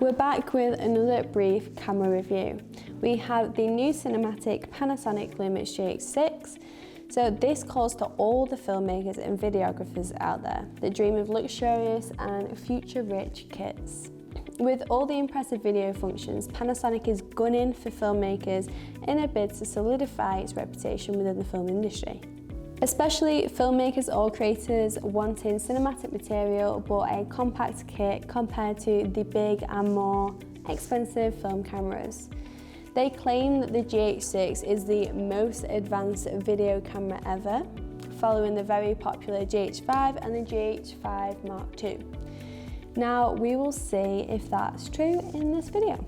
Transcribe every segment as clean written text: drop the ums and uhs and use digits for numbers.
We're back with another brief camera review. We have the new cinematic Panasonic Lumix GH6. So this calls to all the filmmakers and videographers out there that dream of luxurious and future-rich kits. With all the impressive video functions, Panasonic is gunning for filmmakers in a bid to solidify its reputation within the film industry. Especially filmmakers or creators wanting cinematic material but a compact kit compared to the big and more expensive film cameras. They claim that the GH6 is the most advanced video camera ever, following the very popular GH5 and the GH5 Mark II. Now we will see if that's true in this video.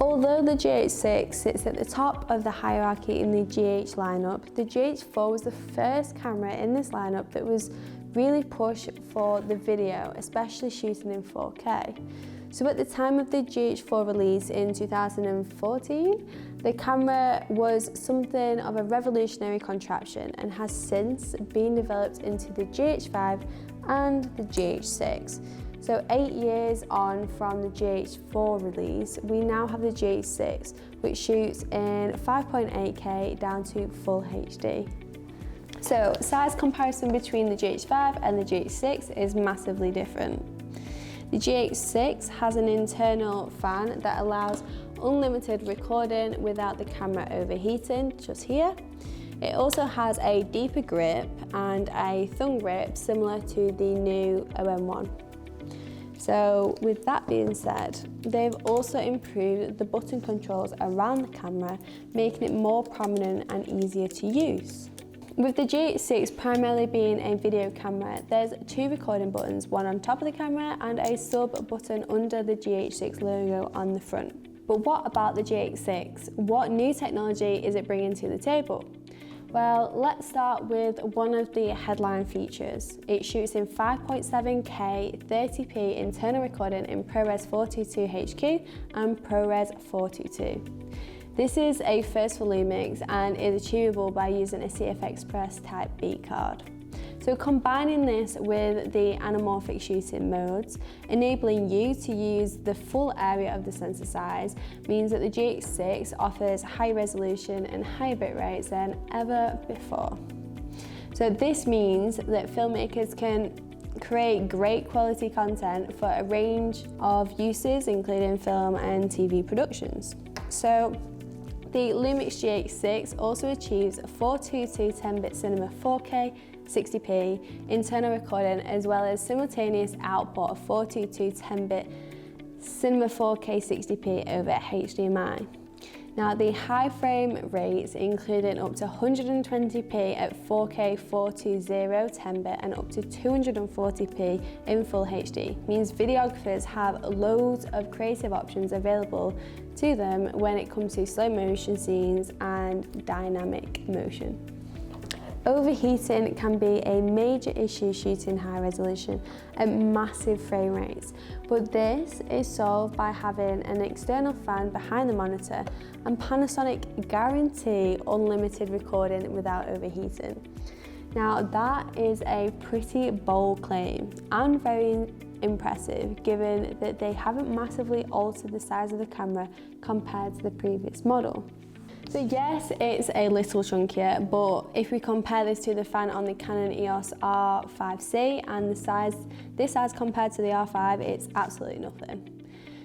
Although the GH6 sits at the top of the hierarchy in the GH lineup, the GH4 was the first camera in this lineup that was really pushed for the video, especially shooting in 4K. So at the time of the GH4 release in 2014, the camera was something of a revolutionary contraption and has since been developed into the GH5 and the GH6. So 8 years on from the GH4 release, we now have the GH6, which shoots in 5.8K down to full HD. So size comparison between the GH5 and the GH6 is massively different. The GH6 has an internal fan that allows unlimited recording without the camera overheating, just here. It also has a deeper grip and a thumb grip similar to the new OM1. So with that being said, they've also improved the button controls around the camera, making it more prominent and easier to use. With the GH6 primarily being a video camera, there's 2 recording buttons, one on top of the camera and a sub button under the GH6 logo on the front. But what about the GH6? What new technology is it bringing to the table? Well, let's start with one of the headline features. It shoots in 5.7K 30p internal recording in ProRes 422HQ and ProRes 422. This is a first for Lumix and is achievable by using a CF Express Type B card. So combining this with the anamorphic shooting modes, enabling you to use the full area of the sensor size, means that the GH6 offers high resolution and higher bit rates than ever before. So this means that filmmakers can create great quality content for a range of uses, including film and TV productions. So the Lumix GH6 also achieves 422 10-bit cinema 4K 60p internal recording, as well as simultaneous output of 422 10-bit cinema 4K 60p over HDMI. Now the high frame rates, including up to 120p at 4K 420 10-bit and up to 240p in full HD, means videographers have loads of creative options available to them when it comes to slow motion scenes and dynamic motion. Overheating can be a major issue shooting high resolution at massive frame rates, but this is solved by having an external fan behind the monitor, and Panasonic guarantee unlimited recording without overheating. Now that is a pretty bold claim and very impressive, given that they haven't massively altered the size of the camera compared to the previous model. So yes, it's a little chunkier, but if we compare this to the fan on the Canon EOS R5C and this size compared to the R5, it's absolutely nothing.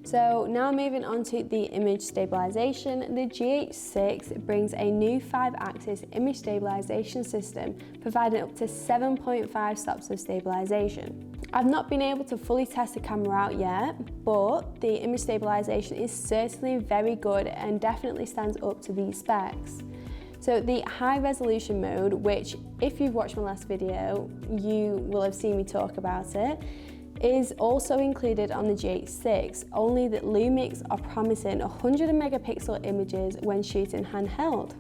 So now moving on to the image stabilization, the GH6 brings a new 5-axis image stabilization system, providing up to 7.5 stops of stabilization. I've not been able to fully test the camera out yet, but the image stabilization is certainly very good and definitely stands up to these specs. So the high resolution mode, which if you've watched my last video, you will have seen me talk about it, is also included on the GH6, only that Lumix are promising 100 megapixel images when shooting handheld.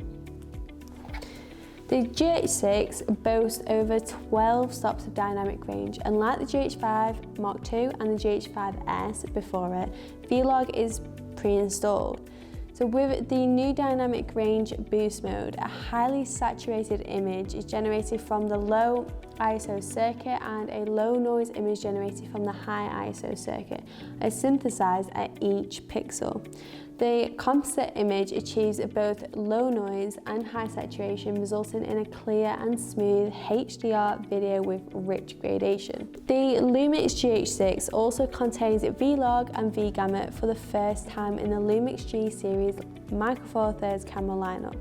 The GH6 boasts over 12 stops of dynamic range, and like the GH5 Mark II and the GH5S before it, V-Log is pre-installed. So with the new dynamic range boost mode, a highly saturated image is generated from the low ISO circuit and a low noise image generated from the high ISO circuit are synthesized at each pixel. The composite image achieves both low noise and high saturation, resulting in a clear and smooth HDR video with rich gradation. The LUMIX GH6 also contains V-Log and V-Gamma for the first time in the LUMIX G series Micro Four Thirds camera lineup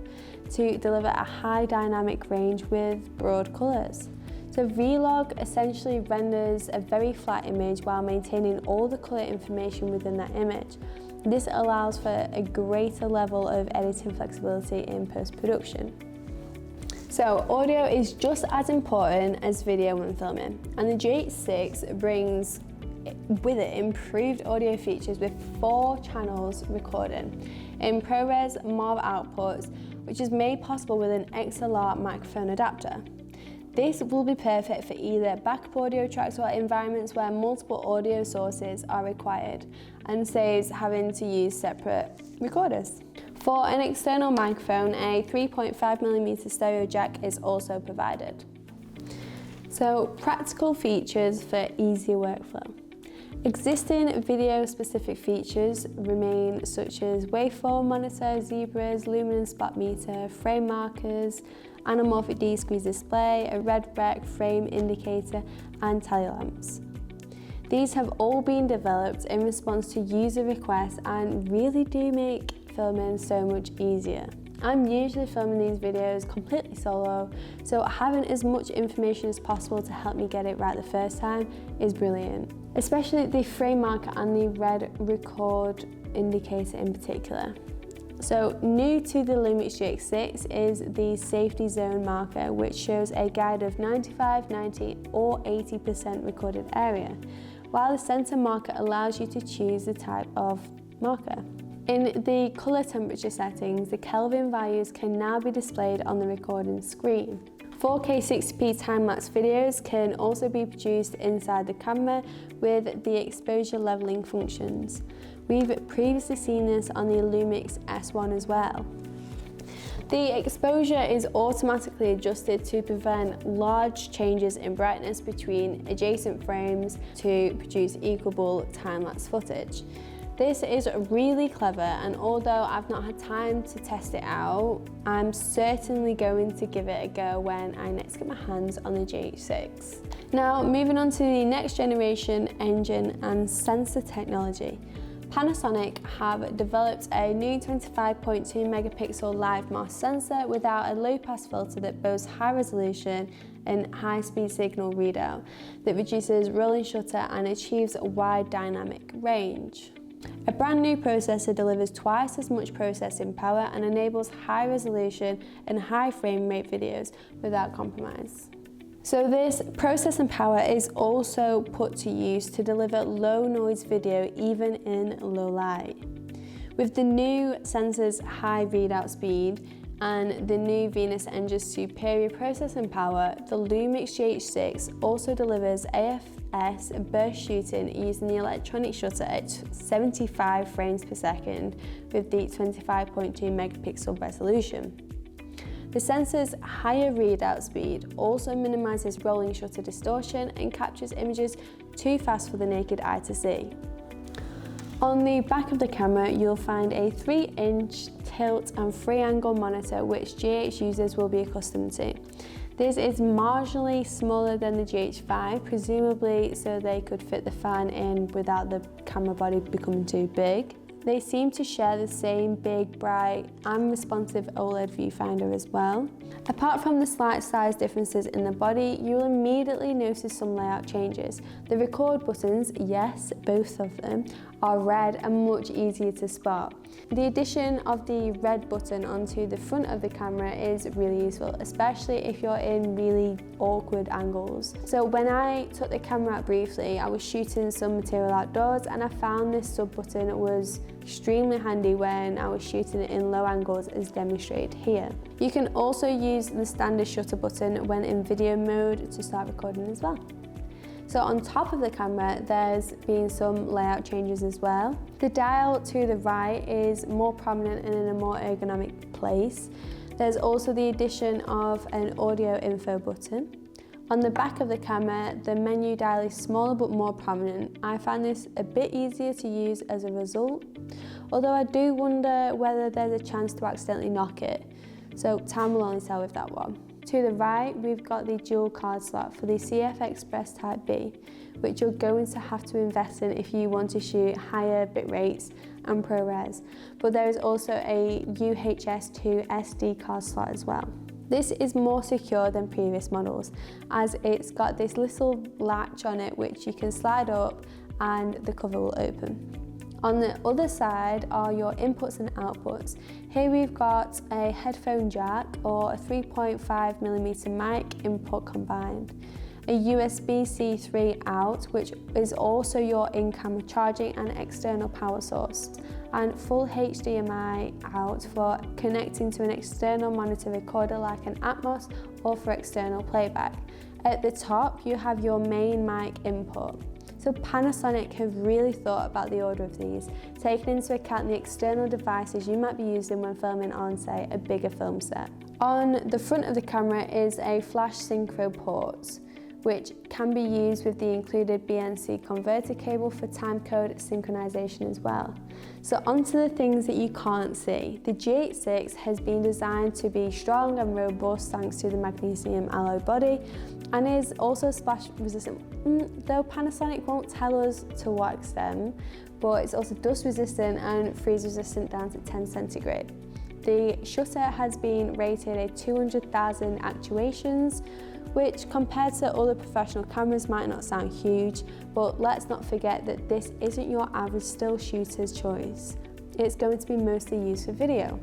to deliver a high dynamic range with broad colours. So V-Log essentially renders a very flat image while maintaining all the colour information within that image. This allows for a greater level of editing flexibility in post-production. So audio is just as important as video when filming, and the GH6 brings with it improved audio features with 4 channels recording in ProRes MOV outputs, which is made possible with an XLR microphone adapter. This will be perfect for either backup audio tracks or environments where multiple audio sources are required, and saves having to use separate recorders. For an external microphone, a 3.5mm stereo jack is also provided. So, practical features for easier workflow. Existing video-specific features remain, such as waveform monitor, zebras, luminance spot meter, frame markers, anamorphic D-squeeze display, a red rec frame indicator, and tally lamps. These have all been developed in response to user requests and really do make filming so much easier. I'm usually filming these videos completely solo, so having as much information as possible to help me get it right the first time is brilliant. Especially the frame marker and the red record indicator in particular. So new to the LUMIX GH6 is the safety zone marker, which shows a guide of 95, 90 or 80% recorded area, while the center marker allows you to choose the type of marker. In the color temperature settings, the Kelvin values can now be displayed on the recording screen. 4K 60p time-lapse videos can also be produced inside the camera with the exposure leveling functions. We've previously seen this on the LUMIX S1 as well. The exposure is automatically adjusted to prevent large changes in brightness between adjacent frames to produce equable time-lapse footage. This is really clever, and although I've not had time to test it out, I'm certainly going to give it a go when I next get my hands on the GH6. Now, moving on to the next generation engine and sensor technology. Panasonic have developed a new 25.2 megapixel live MOS sensor without a low pass filter that boasts high resolution and high speed signal readout that reduces rolling shutter and achieves a wide dynamic range. A brand new processor delivers twice as much processing power and enables high resolution and high frame rate videos without compromise. So this processing power is also put to use to deliver low noise video even in low light. With the new sensor's high readout speed and the new Venus engine's superior processing power, the LUMIX GH6 also delivers AFS burst shooting using the electronic shutter at 75 frames per second with the 25.2 megapixel resolution. The sensor's higher readout speed also minimises rolling shutter distortion and captures images too fast for the naked eye to see. On the back of the camera, you'll find a 3-inch tilt and 3-angle monitor which GH users will be accustomed to. This is marginally smaller than the GH5, presumably so they could fit the fan in without the camera body becoming too big. They seem to share the same big, bright and responsive OLED viewfinder as well. Apart from the slight size differences in the body, you will immediately notice some layout changes. The record buttons, yes, both of them, are red and much easier to spot. The addition of the red button onto the front of the camera is really useful, especially if you're in really awkward angles. So when I took the camera out briefly, I was shooting some material outdoors and I found this sub button was extremely handy when I was shooting it in low angles as demonstrated here. You can also use the standard shutter button when in video mode to start recording as well. So on top of the camera, there's been some layout changes as well. The dial to the right is more prominent and in a more ergonomic place. There's also the addition of an audio info button. On the back of the camera, the menu dial is smaller but more prominent. I find this a bit easier to use as a result, although I do wonder whether there's a chance to accidentally knock it, so time will only tell with that one. To the right, we've got the dual card slot for the CF Express Type B, which you're going to have to invest in if you want to shoot higher bit rates and ProRes, but there is also a UHS-2 SD card slot as well. This is more secure than previous models, as it's got this little latch on it which you can slide up and the cover will open. On the other side are your inputs and outputs. Here we've got a headphone jack or a 3.5mm mic input combined, a USB-C 3 out, which is also your in-camera charging and external power source, and full HDMI out for connecting to an external monitor recorder like an Atmos or for external playback. At the top you have your main mic input. So Panasonic have really thought about the order of these, taking into account the external devices you might be using when filming on, say, a bigger film set. On the front of the camera is a flash synchro port, which can be used with the included BNC converter cable for timecode synchronization as well. So onto the things that you can't see. The GH6 has been designed to be strong and robust thanks to the magnesium alloy body, and is also splash resistant, though Panasonic won't tell us to what extent, but it's also dust resistant and freeze resistant down to 10 centigrade. The shutter has been rated a 200,000 actuations, which compared to other professional cameras might not sound huge, but let's not forget that this isn't your average still shooter's choice. It's going to be mostly used for video.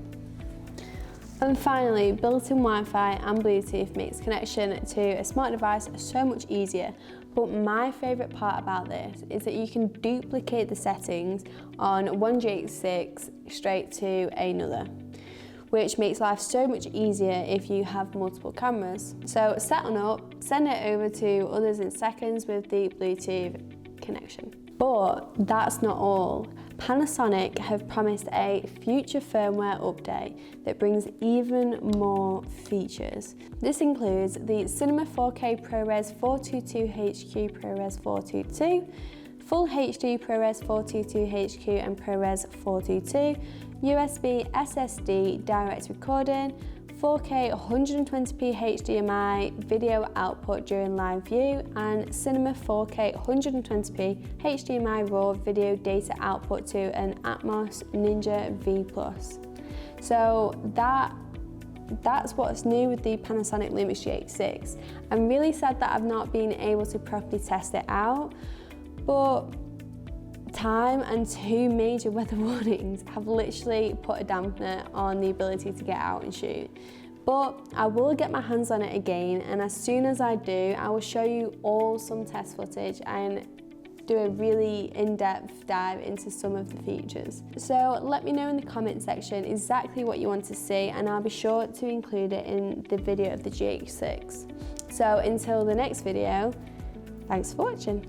And finally, built-in Wi-Fi and Bluetooth makes connection to a smart device so much easier. But my favourite part about this is that you can duplicate the settings on one GH6 straight to another, which makes life so much easier if you have multiple cameras. So set one up, send it over to others in seconds with the Bluetooth connection. But that's not all. Panasonic have promised a future firmware update that brings even more features. This includes the Cinema 4K ProRes 422HQ ProRes 422, Full HD ProRes 422HQ and ProRes 422, USB SSD direct recording, 4K 120p HDMI video output during live view, and Cinema 4K 120p HDMI raw video data output to an Atmos Ninja V+. So that's what's new with the Panasonic Lumix GH6. I'm really sad that I've not been able to properly test it out, but time and two major weather warnings have literally put a dampener on the ability to get out and shoot. But I will get my hands on it again, and as soon as I do, I will show you all some test footage and do a really in-depth dive into some of the features. So let me know in the comment section exactly what you want to see, and I'll be sure to include it in the video of the GH6. So until the next video, thanks for watching.